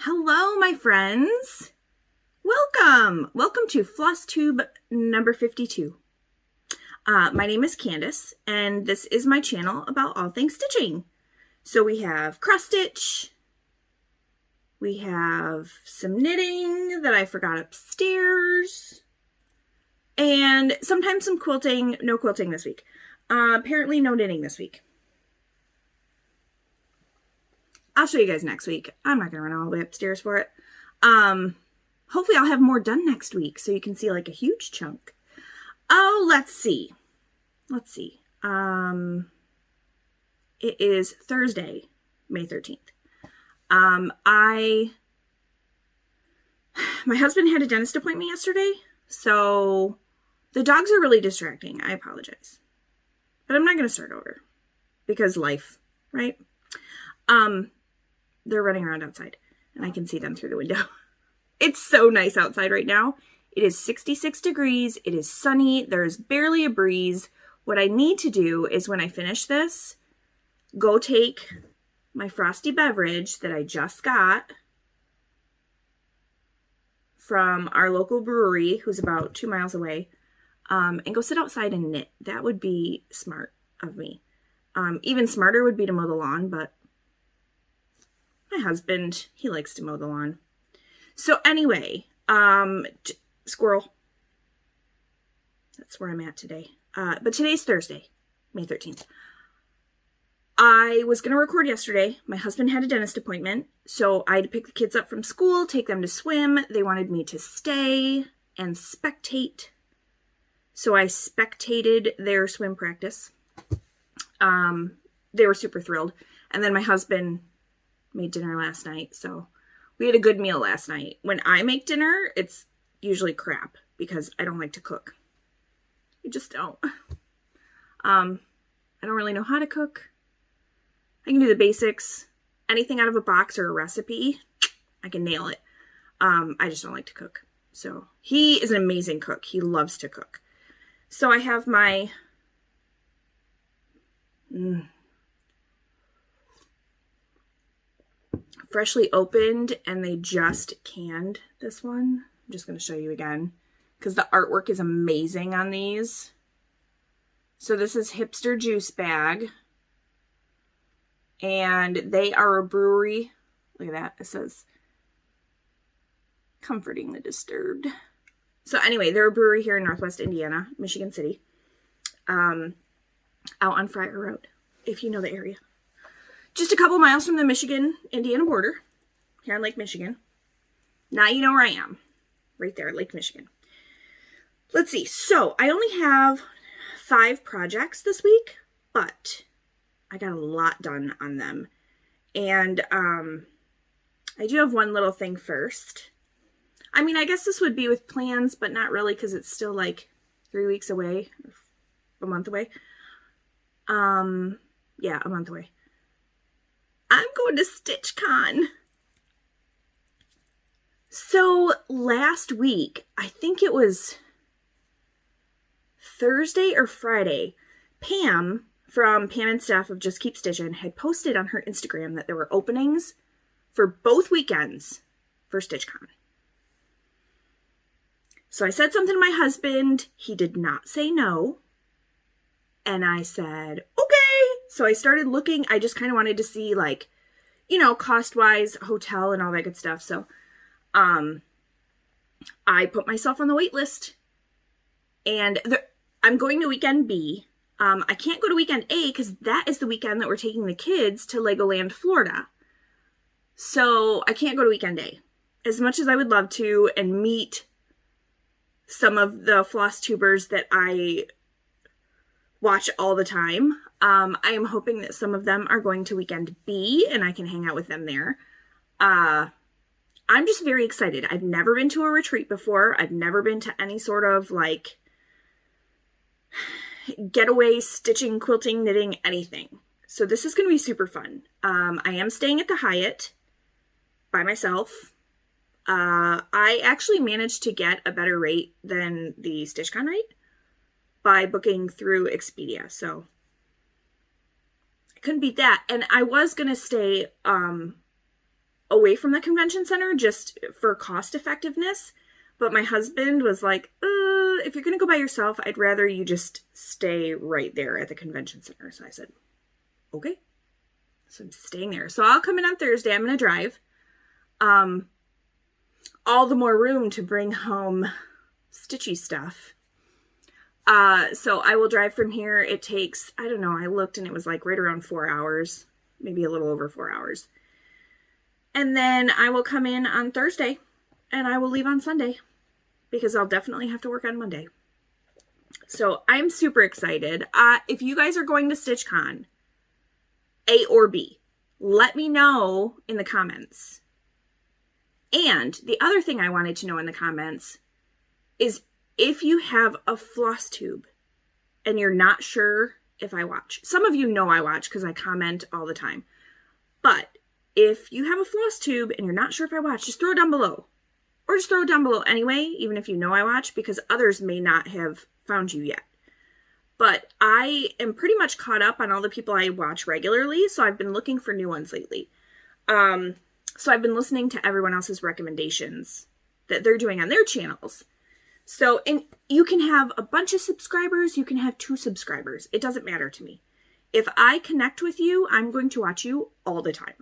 Hello, my friends. Welcome. Welcome to Flosstube number 52. My name is Candace, and this is my channel about all things stitching. So we have cross stitch. We have some knitting that I forgot upstairs. And sometimes some quilting. No quilting this week. Apparently no knitting this week. I'll show you guys next week. I'm not going to run all the way upstairs for it. Hopefully I'll have more done next week so you can see like a huge chunk. Oh, let's see. It is Thursday, May 13th. My husband had a dentist appointment yesterday, so the dogs are really distracting. I apologize. But I'm not going to start over because life, right? They're running around outside and I can see them through the window. It's so nice outside right now. It is 66 degrees. It is sunny. There's barely a breeze. What I need to do is when I finish this, go take my frosty beverage that I just got from our local brewery, who's about 2 miles away, and go sit outside and knit. That would be smart of me. Even smarter would be to mow the lawn, but my husband, he likes to mow the lawn. So anyway, squirrel. That's where I'm at today. But today's Thursday, May 13th. I was going to record yesterday. My husband had a dentist appointment, so I had to pick the kids up from school, take them to swim. They wanted me to stay and spectate. So I spectated their swim practice. They were super thrilled. And then my husband made dinner last night, so we had a good meal last night. When I make dinner, it's usually crap because I don't like to cook. I just don't. I don't really know how to cook. I can do the basics. Anything out of a box or a recipe, I can nail it. I just don't like to cook. So he is an amazing cook. He loves to cook. So I have my freshly opened, and they just canned this one. I'm just going to show you again because the artwork is amazing on these. So this is Hipster Juice Bag, and they are a brewery. Look at that. It says comforting the disturbed. So anyway, they're a brewery here in Northwest Indiana, Michigan City, out on Friar Road, if you know the area. Just a couple miles from the Michigan-Indiana border, here in Lake Michigan. Now you know where I am. Right there at Lake Michigan. Let's see. So, I only have 5 projects this week, but I got a lot done on them. And I do have one little thing first. I mean, I guess this would be with plans, but not really because it's still like 3 weeks away. A month away. Yeah, a month away. I'm going to StitchCon. So last week, I think it was Thursday or Friday, Pam from Pam and Steph of Just Keep Stitching had posted on her Instagram that there were openings for both weekends for StitchCon. So I said something to my husband. He did not say no. And I said, okay. So I started looking. I just kind of wanted to see, like, you know, cost-wise, hotel and all that good stuff. So I put myself on the wait list. And I'm going to weekend B. I can't go to weekend A because that is the weekend that we're taking the kids to Legoland, Florida. So I can't go to weekend A. As much as I would love to and meet some of the floss tubers that I watch all the time. I am hoping that some of them are going to weekend B and I can hang out with them there. I'm just very excited. I've never been to a retreat before. I've never been to any sort of like getaway stitching, quilting, knitting, anything. So this is going to be super fun. I am staying at the Hyatt by myself. I actually managed to get a better rate than the StitchCon rate by booking through Expedia. So I couldn't beat that. And I was going to stay away from the convention center just for cost effectiveness. But my husband was like, if you're going to go by yourself, I'd rather you just stay right there at the convention center. So I said, okay. So I'm staying there. So I'll come in on Thursday. I'm going to drive. All the more room to bring home Stitchy stuff. So I will drive from here. It takes, I don't know, I looked and it was like right around 4 hours, maybe a little over 4 hours. And then I will come in on Thursday and I will leave on Sunday because I'll definitely have to work on Monday. So I'm super excited. If you guys are going to StitchCon, A or B, let me know in the comments. And the other thing I wanted to know in the comments is if you have a Flosstube and you're not sure if I watch. Some of you know I watch because I comment all the time. But if you have a Flosstube and you're not sure if I watch, just throw it down below. Or just throw it down below anyway, even if you know I watch, because others may not have found you yet. But I am pretty much caught up on all the people I watch regularly, so I've been looking for new ones lately. So I've been listening to everyone else's recommendations that they're doing on their channels. So, and you can have a bunch of subscribers, you can have 2 subscribers. It doesn't matter to me. If I connect with you, I'm going to watch you all the time.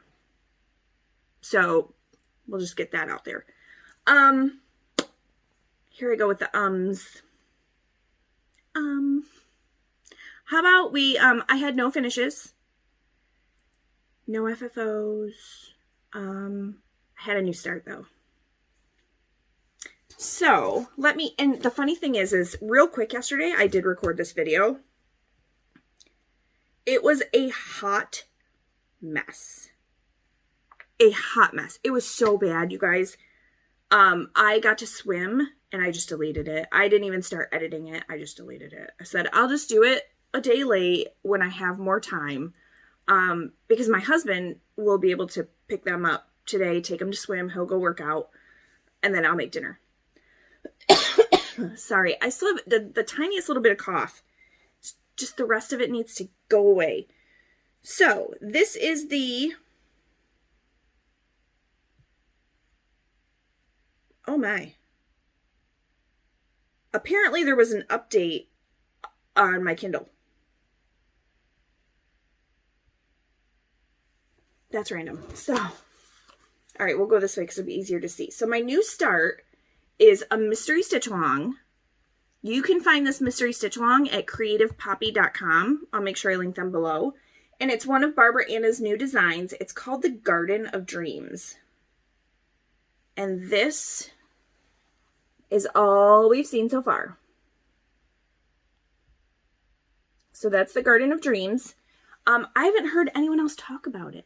So, we'll just get that out there. Here I go with the ums. How about we, I had no finishes. No FFOs. I had a new start though. So let me, and the funny thing is real quick yesterday, I did record this video. It was a hot mess. A hot mess. It was so bad, you guys. I got to swim and I just deleted it. I didn't even start editing it. I just deleted it. I said, I'll just do it a day late when I have more time. Because my husband will be able to pick them up today, take them to swim, he'll go work out, and then I'll make dinner. Sorry, I still have the tiniest little bit of cough. Just the rest of it needs to go away. So, this is the... Oh my. Apparently there was an update on my Kindle. That's random. So, all right, we'll go this way because it'll be easier to see. So my new start is a mystery stitch along. You can find this mystery stitch along at creativepoppy.com. I'll make sure I link them below. And it's one of Barbara Anna's new designs. It's called the Garden of Dreams. And this is all we've seen so far. So that's the Garden of Dreams. I haven't heard anyone else talk about it,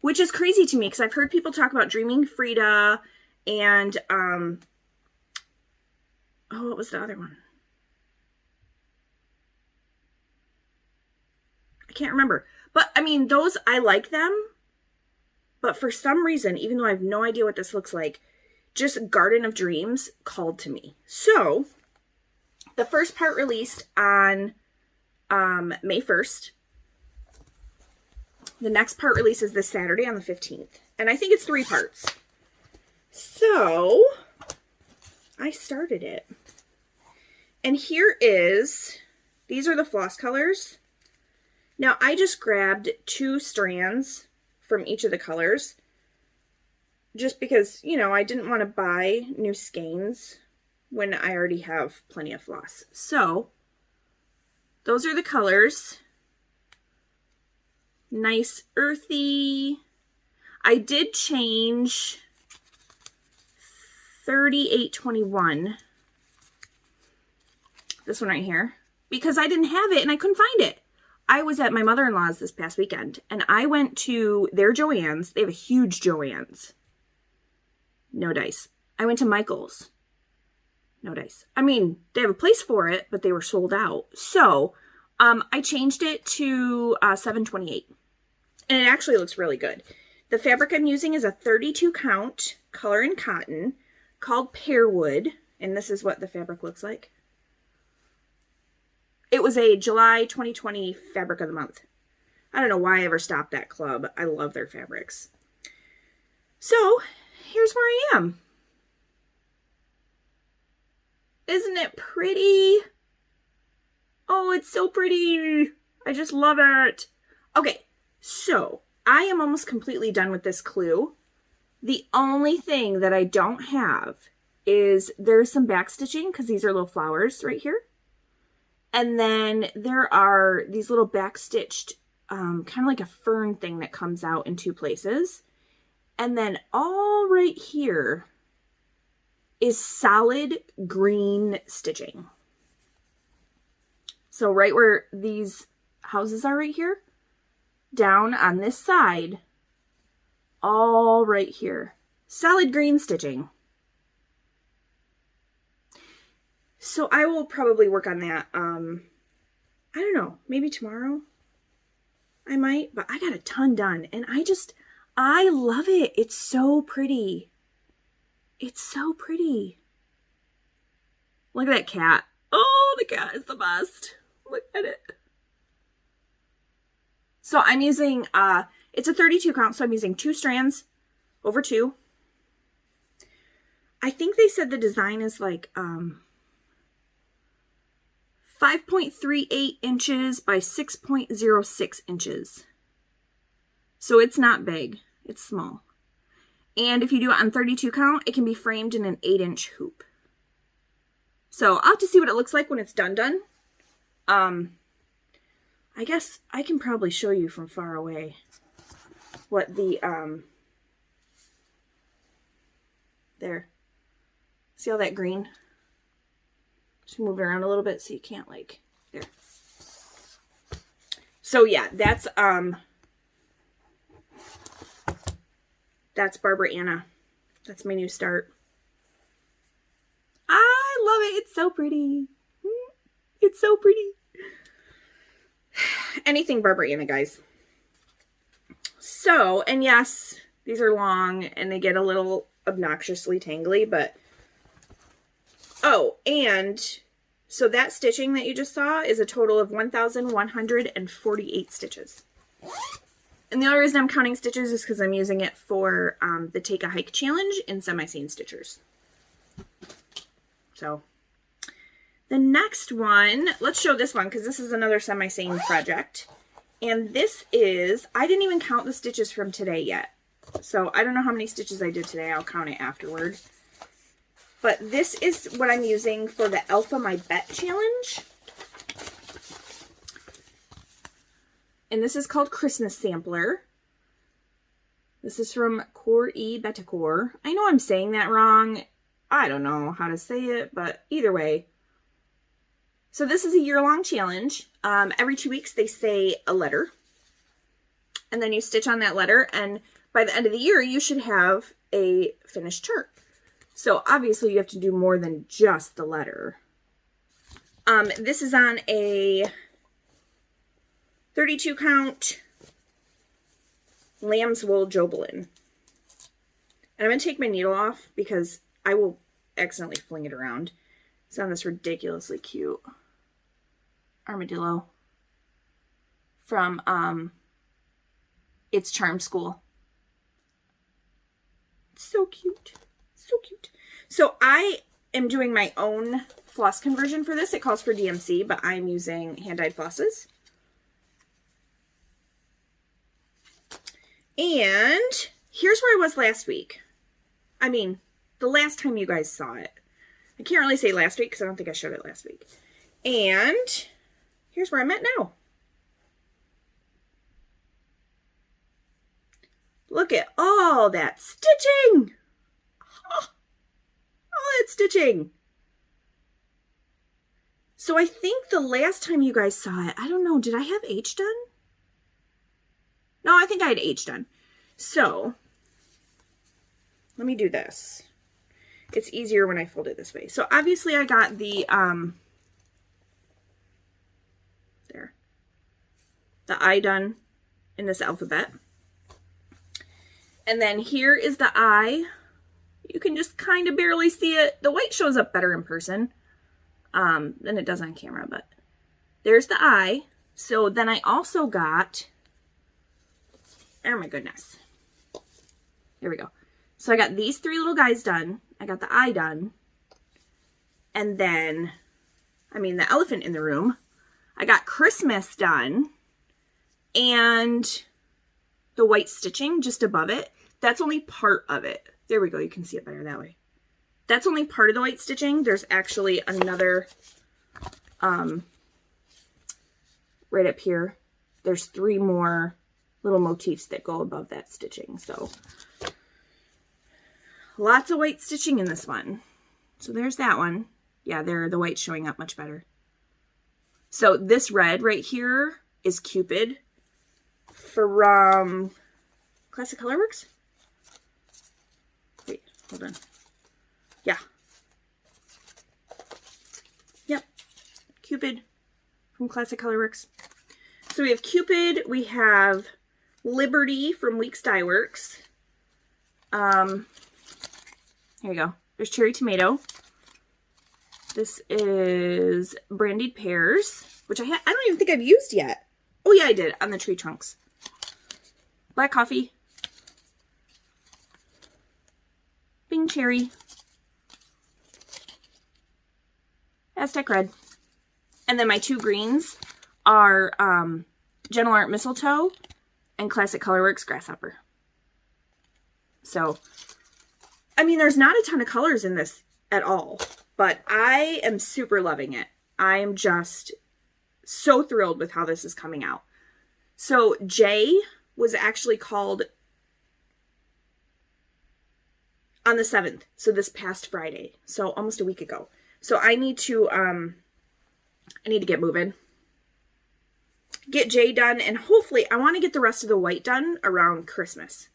which is crazy to me because I've heard people talk about Dreaming Frida and, oh, what was the other one? I can't remember. But, I mean, those, I like them. But for some reason, even though I have no idea what this looks like, just Garden of Dreams called to me. So, the first part released on May 1st. The next part releases this Saturday on the 15th. And I think it's 3 parts. So, I started it. And here is, these are the floss colors. Now, I just grabbed 2 strands from each of the colors. Just because, you know, I didn't want to buy new skeins when I already have plenty of floss. So, those are the colors. Nice earthy. I did change 3821. This one right here. Because I didn't have it and I couldn't find it. I was at my mother-in-law's this past weekend. And I went to their Joann's. They have a huge Joann's. No dice. I went to Michael's. No dice. I mean, they have a place for it, but they were sold out. So, I changed it to 728. And it actually looks really good. The fabric I'm using is a 32 count color and cotton called Pearwood. And this is what the fabric looks like. It was a July 2020 fabric of the month. I don't know why I ever stopped that club. I love their fabrics. So here's where I am. Isn't it pretty? Oh, it's so pretty. I just love it. Okay, so I am almost completely done with this clue. The only thing that I don't have is there's some back stitching because these are little flowers right here. And then there are these little back stitched, kind of like a fern thing that comes out in two places. And then all right here is solid green stitching. So right where these houses are right here, down on this side, all right here, solid green stitching. So I will probably work on that. I don't know, maybe tomorrow I might, but I got a ton done and I love it. It's so pretty. It's so pretty. Look at that cat. Oh, the cat is the best. Look at it. So I'm using, it's a 32 count, so I'm using 2 strands over 2. I think they said the design is like 5.38 inches by 6.06 inches. So it's not big, it's small. And if you do it on 32 count, it can be framed in an 8-inch hoop. So I'll have to see what it looks like when it's done. I guess I can probably show you from far away what the, there. See all that green? Just move it around a little bit so you can't, like, there. So yeah, that's Barbara Anna. That's my new start. I love it. It's so pretty. It's so pretty. Anything Barbara Anna, guys. So, and yes, these are long and they get a little obnoxiously tangly, but oh, and so that stitching that you just saw is a total of 1,148 stitches. And the only reason I'm counting stitches is because I'm using it for the Take a Hike challenge in Semi-Sane Stitchers. So the next one, let's show this one because this is another Semi-Sane project. And this is, I didn't even count the stitches from today yet. So I don't know how many stitches I did today. I'll count it afterward. But this is what I'm using for the Alpha My Bet challenge. And this is called Christmas Sampler. This is from Batticuore. I know I'm saying that wrong. I don't know how to say it, but either way. So this is a year-long challenge. Every 2 weeks they say a letter. And then you stitch on that letter. And by the end of the year, you should have a finished chart. So obviously you have to do more than just the letter. This is on a 32 count lamb's wool Jobelin. And I'm going to take my needle off because I will accidentally fling it around. It's on this ridiculously cute armadillo from It's Charm School. It's so cute. So cute. So I am doing my own floss conversion for this. It calls for DMC, but I'm using hand-dyed flosses. And here's where I was last week. I mean, the last time you guys saw it. I can't really say last week because I don't think I showed it last week. And here's where I'm at now. Look at all that stitching. Oh, all that stitching. So I think the last time you guys saw it, I don't know, did I have H done? No, I think I had H done. So let me do this. It's easier when I fold it this way. So obviously I got the, the I done in this alphabet. And then here is the I. You can just kind of barely see it. The white shows up better in person than it does on camera, but there's the I. So then I also got, oh my goodness. Here we go. So I got these 3 little guys done. I got the eye done. And then, the elephant in the room. I got Christmas done. And the white stitching just above it. That's only part of it. There we go. You can see it better that way. That's only part of the white stitching. There's actually another, right up here. There's 3 more little motifs that go above that stitching. So lots of white stitching in this one. So there's that one. Yeah, there, the white's showing up much better. So this red right here is Cupid from Classic Colorworks. Wait, hold on. Yeah. Yep. Cupid from Classic Colorworks. So we have Cupid. We have Liberty from Weeks Dye Works. Here you go. There's Cherry Tomato. This is Brandied Pears, which I don't even think I've used yet. Oh yeah, I did, on the tree trunks. Black Coffee. Bing Cherry. Aztec Red. And then my 2 greens are Gentle Art Mistletoe and Classic Colorworks Grasshopper. So, there's not a ton of colors in this at all, but I am super loving it. I am just so thrilled with how this is coming out. So Jay was actually called on the 7th. So this past Friday. So almost a week ago. So I need to get moving. Get Jay done, and hopefully I want to get the rest of the white done around Christmas.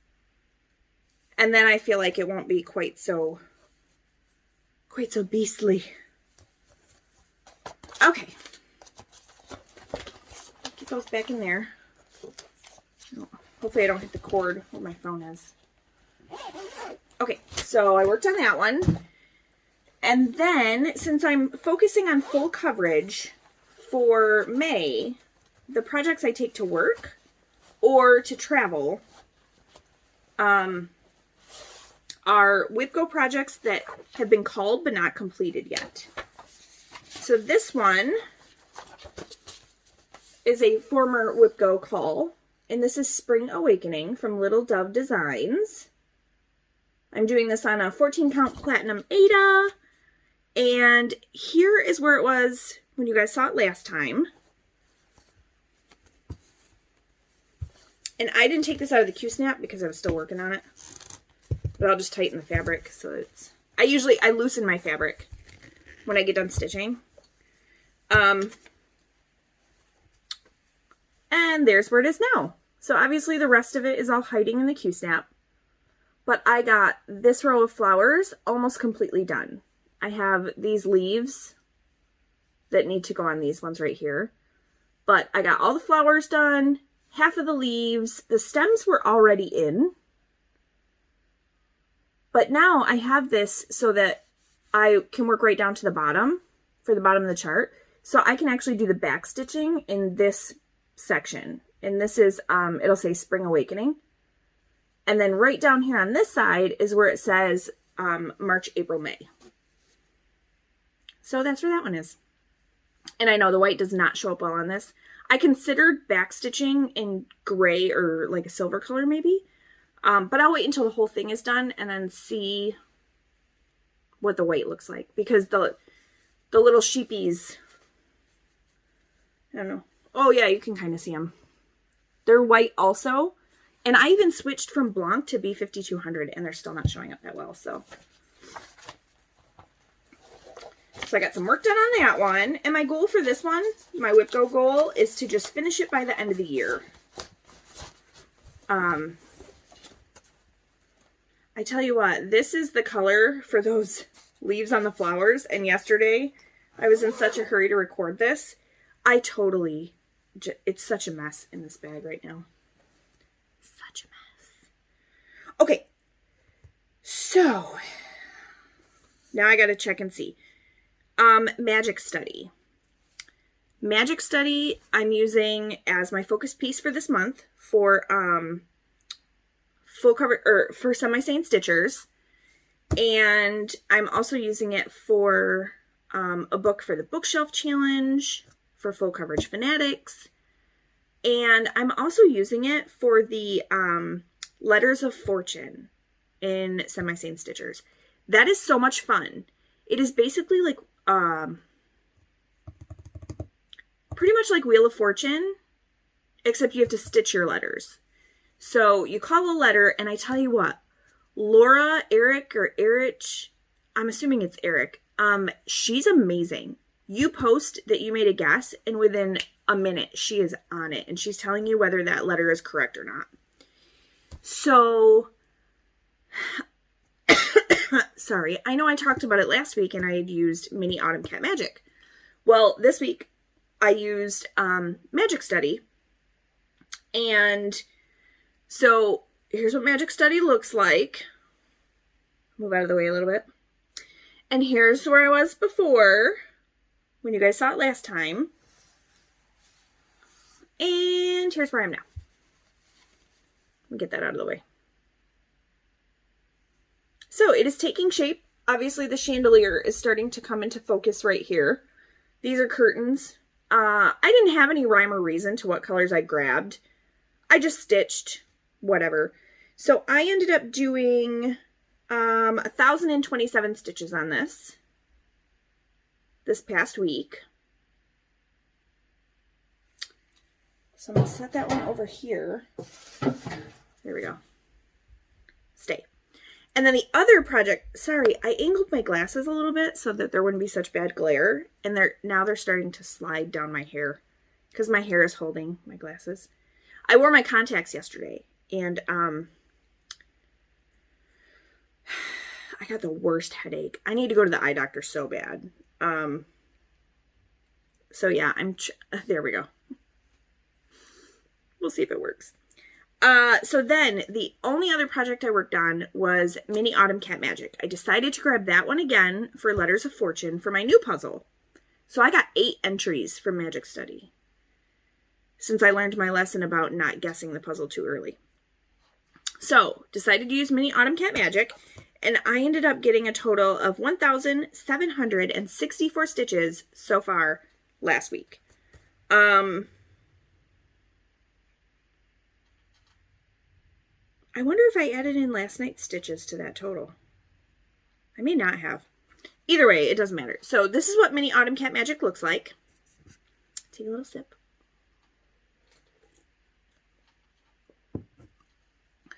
And then I feel like it won't be quite so beastly. Okay. Get those back in there. Hopefully I don't hit the cord where my phone is. Okay, so I worked on that one. And then, since I'm focusing on full coverage for May, the projects I take to work or to travel are WIPGO projects that have been called but not completed yet. So this one is a former WIPGO call, and this is Spring Awakening from Little Dove Designs. I'm doing this on a 14 count Platinum Ada, and here is where it was when you guys saw it last time. And I didn't take this out of the Q-snap because I was still working on it. But I'll just tighten the fabric so it's... I loosen my fabric when I get done stitching. And there's where it is now. So obviously the rest of it is all hiding in the Q-snap. But I got this row of flowers almost completely done. I have these leaves that need to go on these ones right here. But I got all the flowers done, half of the leaves. The stems were already in. But now I have this so that I can work right down to the bottom, for the bottom of the chart. So I can actually do the back stitching in this section. And this is, it'll say Spring Awakening. And then right down here on this side is where it says March, April, May. So that's where that one is. And I know the white does not show up well on this. I considered back stitching in gray or like a silver color maybe. But I'll wait until the whole thing is done and then see what the white looks like. Because the little sheepies, I don't know. Oh yeah, you can kind of see them. They're white also. And I even switched from Blanc to B5200 and they're still not showing up that well. So I got some work done on that one. And my goal for this one, my WIPGO goal, is to just finish it by the end of the year. I tell you what, this is the color for those leaves on the flowers. And yesterday, I was in such a hurry to record this. It's such a mess in this bag right now. Such a mess. Okay. So, now I got to check and see. Magic Study. Magic Study I'm using as my focus piece for this month for full cover, or for semi-sane stitchers. And I'm also using it for a book for the bookshelf challenge, for full coverage fanatics. And I'm also using it for the letters of fortune in semi-sane stitchers. That is so much fun. It is basically like pretty much like Wheel of Fortune, except you have to stitch your letters. So you call a letter, and I tell you what, Laura, Eric, or Erich, I'm assuming it's Eric, she's amazing. You post that you made a guess, and within a minute, she is on it, and she's telling you whether that letter is correct or not. So, sorry, I know I talked about it last week, and I had used Mini Autumn Cat Magic. Well, this week, I used Magic Study, and so here's what Magic Study looks like. Move out of the way a little bit. And here's where I was before, when you guys saw it last time. And here's where I am now. Let me get that out of the way. So it is taking shape. Obviously the chandelier is starting to come into focus right here. These are curtains. I didn't have any rhyme or reason to what colors I grabbed. I just stitched whatever. So I ended up doing 1,027 stitches on this past week. So I'm going to set that one over here. There we go. Stay. And then the other project, sorry, I angled my glasses a little bit so that there wouldn't be such bad glare. And now they're starting to slide down my hair because my hair is holding my glasses. I wore my contacts yesterday, and I got the worst headache. I need to go to the eye doctor so bad. So yeah, there we go. We'll see if it works. So then the only other project I worked on was Mini Autumn Cat Magic. I decided to grab that one again for Letters of Fortune for my new puzzle. So I got 8 entries from Magic Study, since I learned my lesson about not guessing the puzzle too early. So, decided to use Mini Autumn Cat Magic, and I ended up getting a total of 1,764 stitches so far last week. I wonder if I added in last night's stitches to that total. I may not have. Either way, it doesn't matter. So, this is what Mini Autumn Cat Magic looks like. Take a little sip.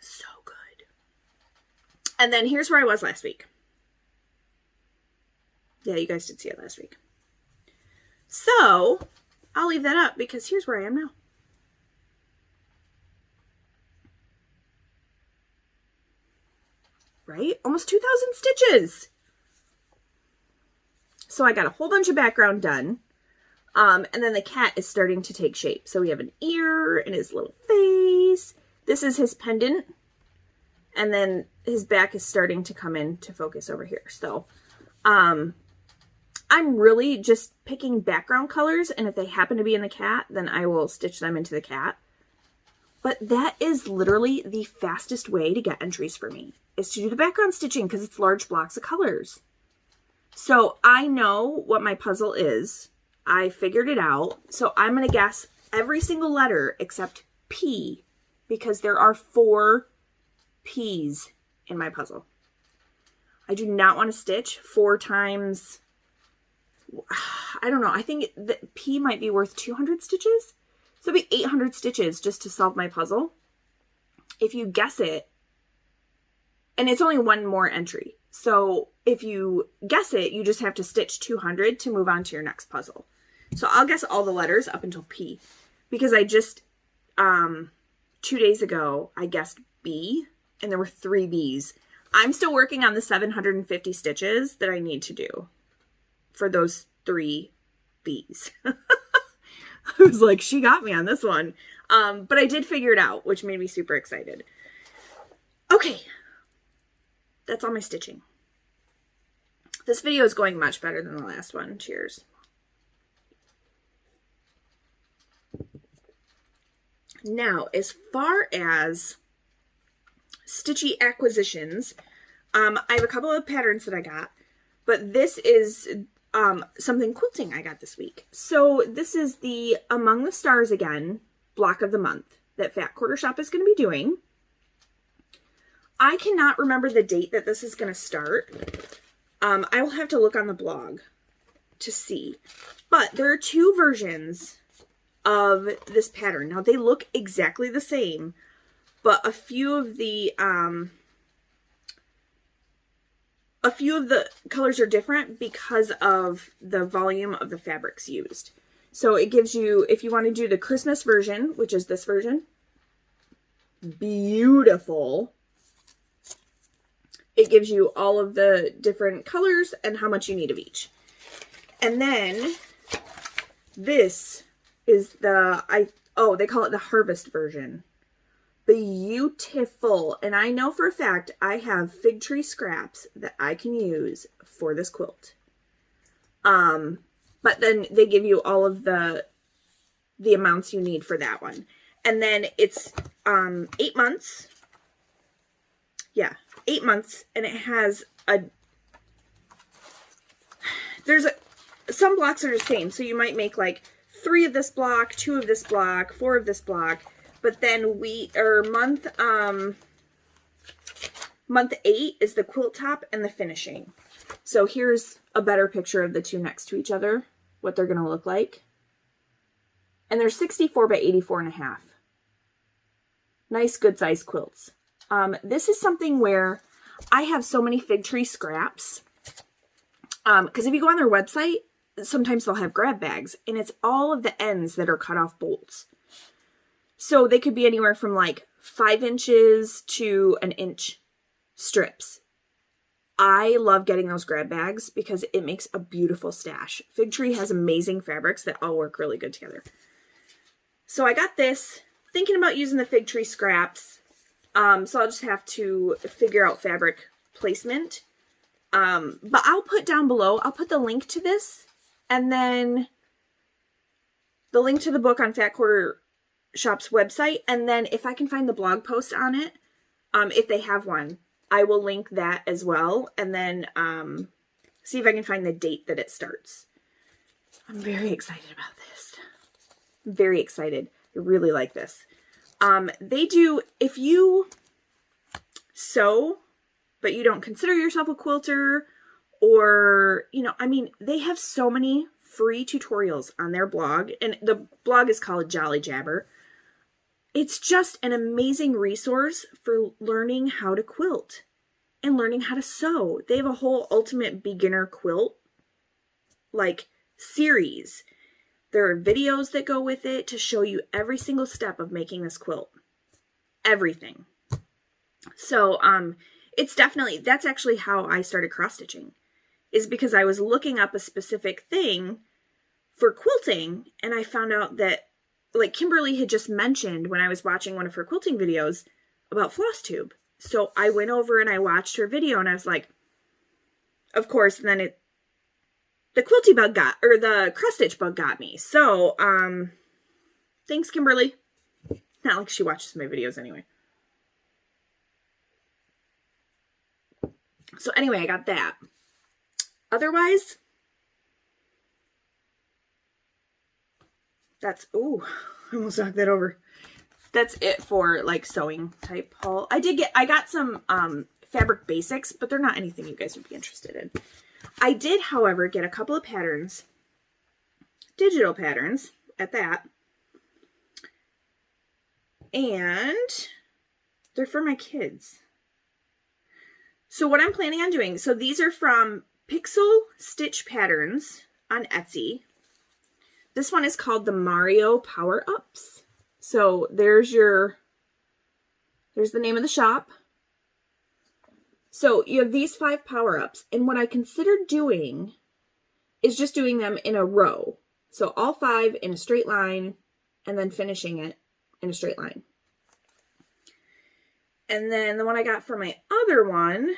So good. And then here's where I was last week. Yeah, you guys did see it last week. So, I'll leave that up because here's where I am now. Right? Almost 2,000 stitches. So I got a whole bunch of background done. And then the cat is starting to take shape. So we have an ear and his little face. This is his pendant. And then his back is starting to come into focus over here. So, I'm really just picking background colors. And if they happen to be in the cat, then I will stitch them into the cat. But that is literally the fastest way to get entries for me, is to do the background stitching because it's large blocks of colors. So I know what my puzzle is. I figured it out. So I'm going to guess every single letter except P, because there are 4 P's in my puzzle. I do not want to stitch 4 times. I don't know. I think that P might be worth 200 stitches. So it'd be 800 stitches just to solve my puzzle. If you guess it, and it's only one more entry. So if you guess it, you just have to stitch 200 to move on to your next puzzle. So I'll guess all the letters up until P, because I just, 2 days ago, I guessed B, and there were 3 B's. I'm still working on the 750 stitches that I need to do for those 3 B's. I was like, she got me on this one. But I did figure it out, which made me super excited. Okay. That's all my stitching. This video is going much better than the last one. Cheers. Now, as far as Stitchy acquisitions. I have a couple of patterns that I got, but this is something quilting I got this week. So this is the Among the Stars Again block of the month that Fat Quarter Shop is going to be doing. I cannot remember the date that this is going to start. I will have to look on the blog to see. But there are two versions of this pattern. Now they look exactly the same, but a few of the colors are different because of the volume of the fabrics used. So it gives you, if you want to do the Christmas version, which is this version, beautiful. It gives you all of the different colors and how much you need of each. And then this is the, they call it the harvest version. Beautiful. And I know for a fact I have fig tree scraps that I can use for this quilt. But then they give you all of the amounts you need for that one. And then it's 8 months. Yeah, 8 months, and it has some blocks are the same, so you might make like 3 of this block, 2 of this block, 4 of this block, but then month 8 is the quilt top and the finishing. So here's a better picture of the two next to each other, what they're going to look like. And they're 64 by 84.5. Nice, good size quilts. This is something where I have so many fig tree scraps. Because if you go on their website, sometimes they'll have grab bags, and it's all of the ends that are cut off bolts. So they could be anywhere from like 5 inches to 1 inch strips. I love getting those grab bags because it makes a beautiful stash. Fig tree has amazing fabrics that all work really good together. So I got this, thinking about using the fig tree scraps. So I'll just have to figure out fabric placement. But I'll put down below, I'll put the link to this, and then the link to the book on Fat Quarter Shop's website. And then if I can find the blog post on it, if they have one, I will link that as well. And then see if I can find the date that it starts. I'm very excited about this. I'm very excited. I really like this. They do, if you sew, but you don't consider yourself a quilter, or, you know, I mean, they have so many free tutorials on their blog, and the blog is called Jolly Jabber. It's just an amazing resource for learning how to quilt and learning how to sew. They have a whole ultimate beginner quilt, like, series. There are videos that go with it to show you every single step of making this quilt. Everything. So, it's definitely, that's actually how I started cross-stitching, is because I was looking up a specific thing for quilting, and I found out that, like, Kimberly had just mentioned when I was watching one of her quilting videos about Flosstube. So I went over and I watched her video, and I was like, of course, and then the quilty bug got, or the cross-stitch bug got me. So, thanks, Kimberly. Not like she watches my videos anyway. So anyway, I got that. Otherwise, that's, ooh, I almost knocked that over. That's it for, like, sewing type haul. I got some fabric basics, but they're not anything you guys would be interested in. I did, however, get a couple of patterns, digital patterns at that, and they're for my kids. So what I'm planning on doing, so these are from Pixel Stitch Patterns on Etsy. This one is called the Mario Power Ups. So there's the name of the shop. So you have these 5 power-ups, and what I considered doing is just doing them in a row. So all 5 in a straight line, and then finishing it in a straight line. And then the one I got for my other one,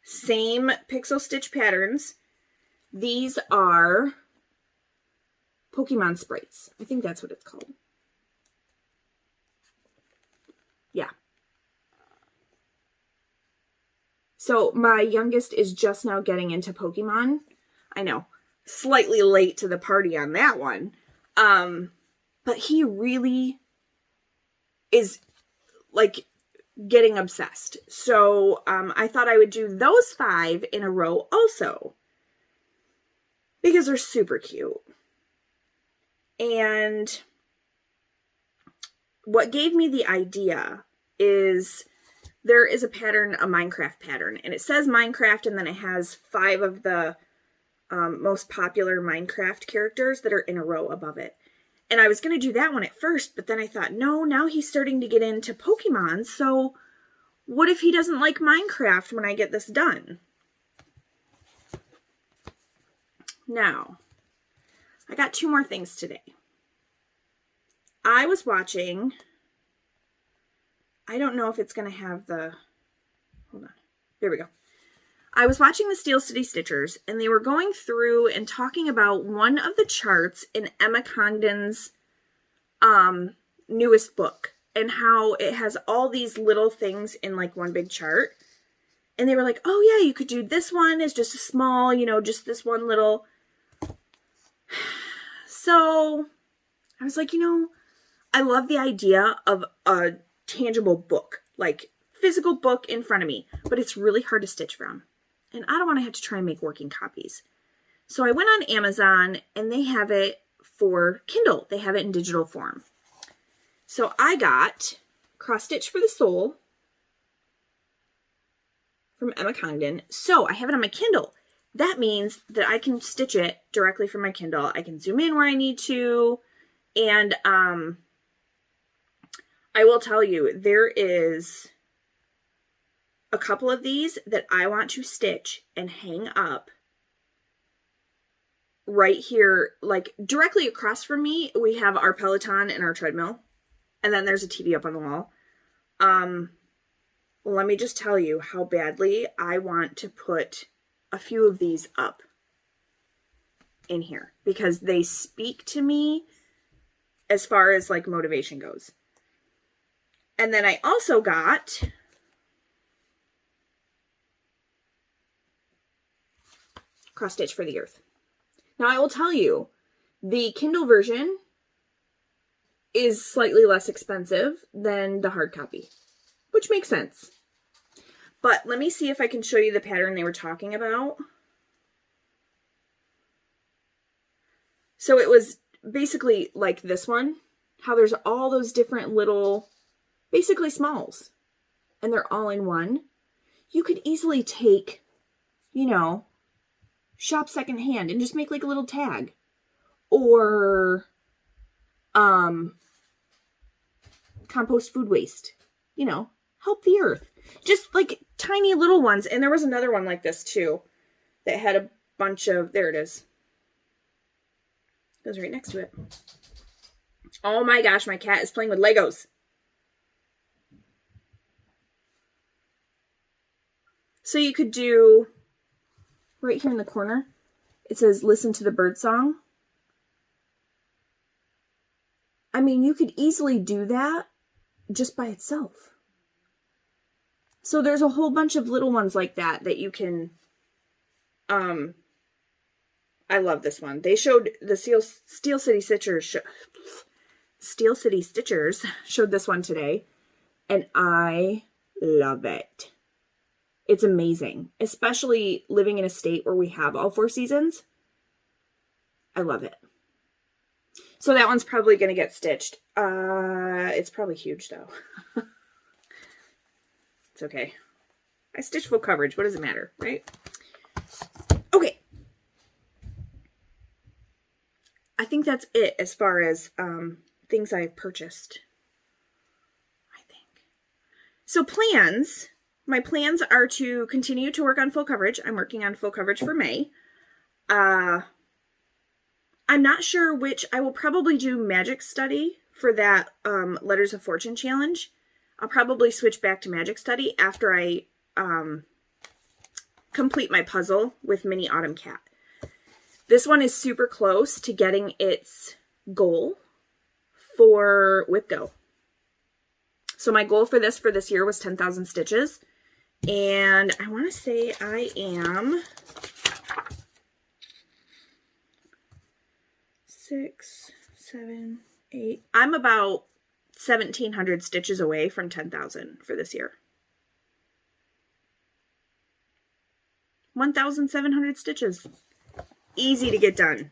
same Pixel Stitch Patterns. These are Pokemon sprites. I think that's what it's called. Yeah. So my youngest is just now getting into Pokemon. I know, slightly late to the party on that one. But he really is like getting obsessed. So I thought I would do those 5 in a row also, because they're super cute. And what gave me the idea is there is a pattern, a Minecraft pattern, and it says Minecraft, and then it has 5 of the most popular Minecraft characters that are in a row above it. And I was going to do that one at first, but then I thought, no, now he's starting to get into Pokemon, so what if he doesn't like Minecraft when I get this done? Now, I got 2 more things today. I was watching, I don't know if it's going to have the, hold on, there we go. I was watching the Steel City Stitchers, and they were going through and talking about one of the charts in Emma Congdon's newest book, and how it has all these little things in like one big chart. And they were like, oh yeah, you could do this one as just a small, you know, just this one little. So I was like, you know, I love the idea of a tangible book, like physical book in front of me, but it's really hard to stitch from. And I don't want to have to try and make working copies. So I went on Amazon, and they have it for Kindle. They have it in digital form. So I got Cross Stitch for the Soul from Emma Congdon. So I have it on my Kindle. That means that I can stitch it directly from my Kindle. I can zoom in where I need to. And I will tell you, there is a couple of these that I want to stitch and hang up right here, like directly across from me. We have our Peloton and our treadmill, and then there's a TV up on the wall. Let me just tell you how badly I want to put a few of these up in here, because they speak to me as far as like motivation goes. And then I also got Cross Stitch for the Earth. Now I will tell you, the Kindle version is slightly less expensive than the hard copy, which makes sense. But let me see if I can show you the pattern they were talking about. So it was basically like this one, how there's all those different little, basically smalls, and they're all in one. You could easily take, you know, shop secondhand and just make like a little tag, or compost food waste, you know, help the earth, just like tiny little ones. And there was another one like this too that had a bunch of, there it is, goes right next to it. Oh my gosh, my cat is playing with Legos. So you could do right here in the corner, it says listen to the bird song. I mean, you could easily do that just by itself. So there's a whole bunch of little ones like that that you can, I love this one. They showed the Steel City Stitchers showed this one today, and I love it. It's amazing, especially living in a state where we have all 4 seasons. I love it. So that one's probably going to get stitched. It's probably huge though. It's okay. I stitch full coverage. What does it matter, right? Okay. I think that's it as far as things I've purchased, I think. So plans. My plans are to continue to work on full coverage. I'm working on full coverage for May. I'm not sure which. I will probably do Magic Study for that Letters of Fortune challenge. I'll probably switch back to Magic Study after I complete my puzzle with Mini Autumn Cat. This one is super close to getting its goal for Whip Go. So my goal for this year was 10,000 stitches. And I want to say I am 6, 7, 8. I'm about 1,700 stitches away from 10,000 for this year. 1,700 stitches. Easy to get done.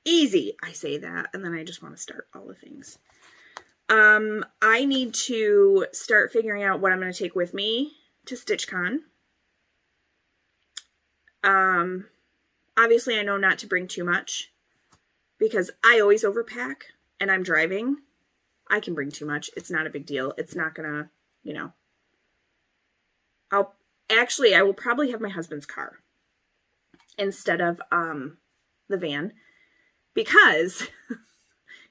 Easy. I say that, and then I just want to start all the things. I need to start figuring out what I'm going to take with me to StitchCon. Obviously I know not to bring too much because I always overpack and I'm driving. I can bring too much. It's not a big deal. It's not gonna, you know. I will probably have my husband's car instead of the van because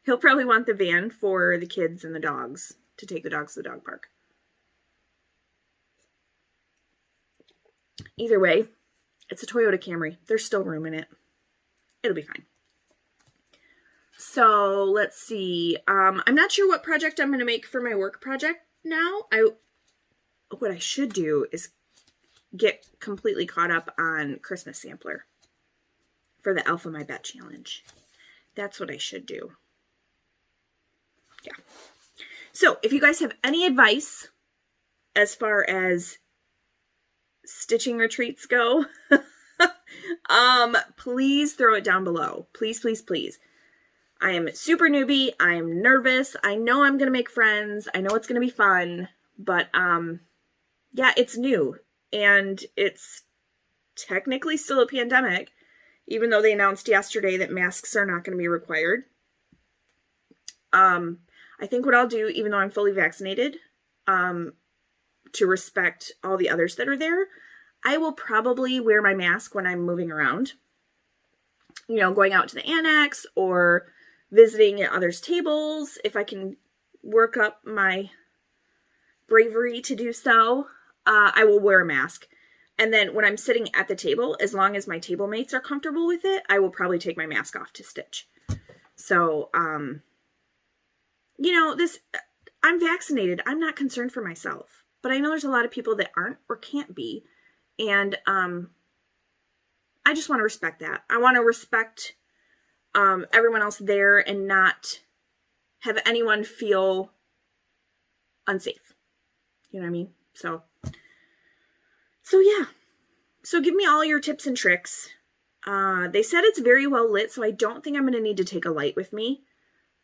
he'll probably want the van for the kids and the dogs to take the dogs to the dog park. Either way, it's a Toyota Camry. There's still room in it. It'll be fine. So let's see. I'm not sure what project I'm going to make for my work project now. What I should do is get completely caught up on Christmas Sampler for the Alpha My Bet Challenge. That's what I should do. Yeah. So if you guys have any advice as far as stitching retreats go, please throw it down below. Please, please, please. I am super newbie. I'm nervous. I know I'm going to make friends. I know it's going to be fun, but, yeah, it's new and it's technically still a pandemic, even though they announced yesterday that masks are not going to be required. I think what I'll do, even though I'm fully vaccinated, to respect all the others that are there, I will probably wear my mask when I'm moving around. You know, going out to the annex or visiting at others' tables. If I can work up my bravery to do so, I will wear a mask. And then when I'm sitting at the table, as long as my table mates are comfortable with it, I will probably take my mask off to stitch. So, you know, I'm vaccinated. I'm not concerned for myself. But I know there's a lot of people that aren't or can't be. And I just want to respect that. I want to respect everyone else there and not have anyone feel unsafe. You know what I mean? So yeah. So give me all your tips and tricks. They said it's very well lit, so I don't think I'm going to need to take a light with me.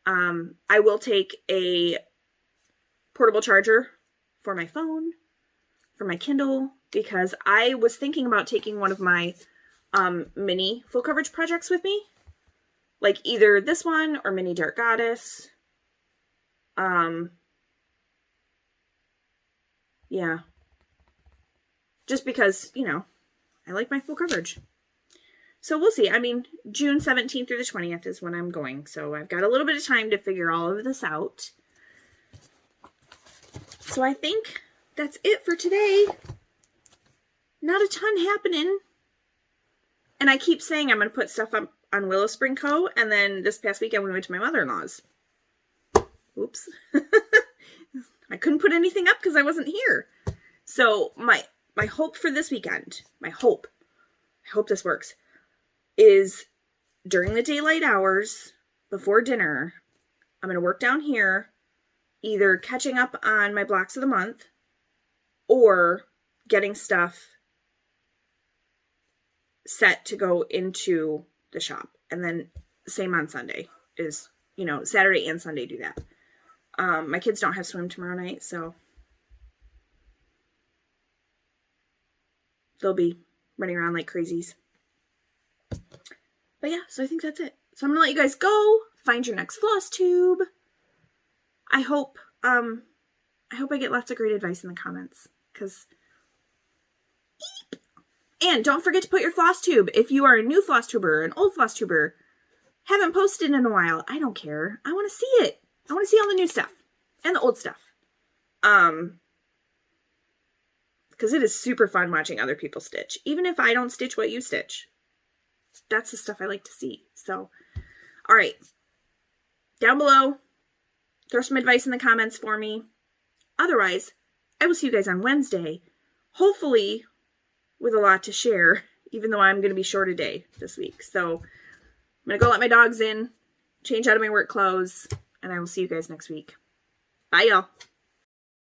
I will take a portable charger for my phone, for my Kindle, because I was thinking about taking one of my mini full coverage projects with me. Like either this one or Mini Dark Goddess. Yeah. Just because, you know, I like my full coverage. So we'll see. I mean, June 17th through the 20th is when I'm going. So I've got a little bit of time to figure all of this out. So I think that's it for today. Not a ton happening. And I keep saying I'm going to put stuff up on Willow Spring Co. And then this past weekend we went to my mother-in-law's. Oops. I couldn't put anything up because I wasn't here. So my hope for this weekend, I hope this works, is during the daylight hours before dinner, I'm going to work down here, either catching up on my blocks of the month or getting stuff set to go into the shop. And then same on Sunday is, you know, Saturday and Sunday do that. My kids don't have swim tomorrow night, so they'll be running around like crazies. But yeah, so I think that's it. So I'm gonna let you guys go. Find your next floss tube. I hope I get lots of great advice in the comments, because and don't forget to put your floss tube. If you are a new floss tuber, an old floss tuber, haven't posted in a while, I don't care. I want to see it. I want to see all the new stuff and the old stuff. Because it is super fun watching other people stitch. Even if I don't stitch what you stitch. That's the stuff I like to see. So, all right. Down below, throw some advice in the comments for me. Otherwise, I will see you guys on Wednesday hopefully with a lot to share, even though I'm going to be short a day this week. So I'm going to go let my dogs in, change out of my work clothes, and I will see you guys next week. Bye, y'all.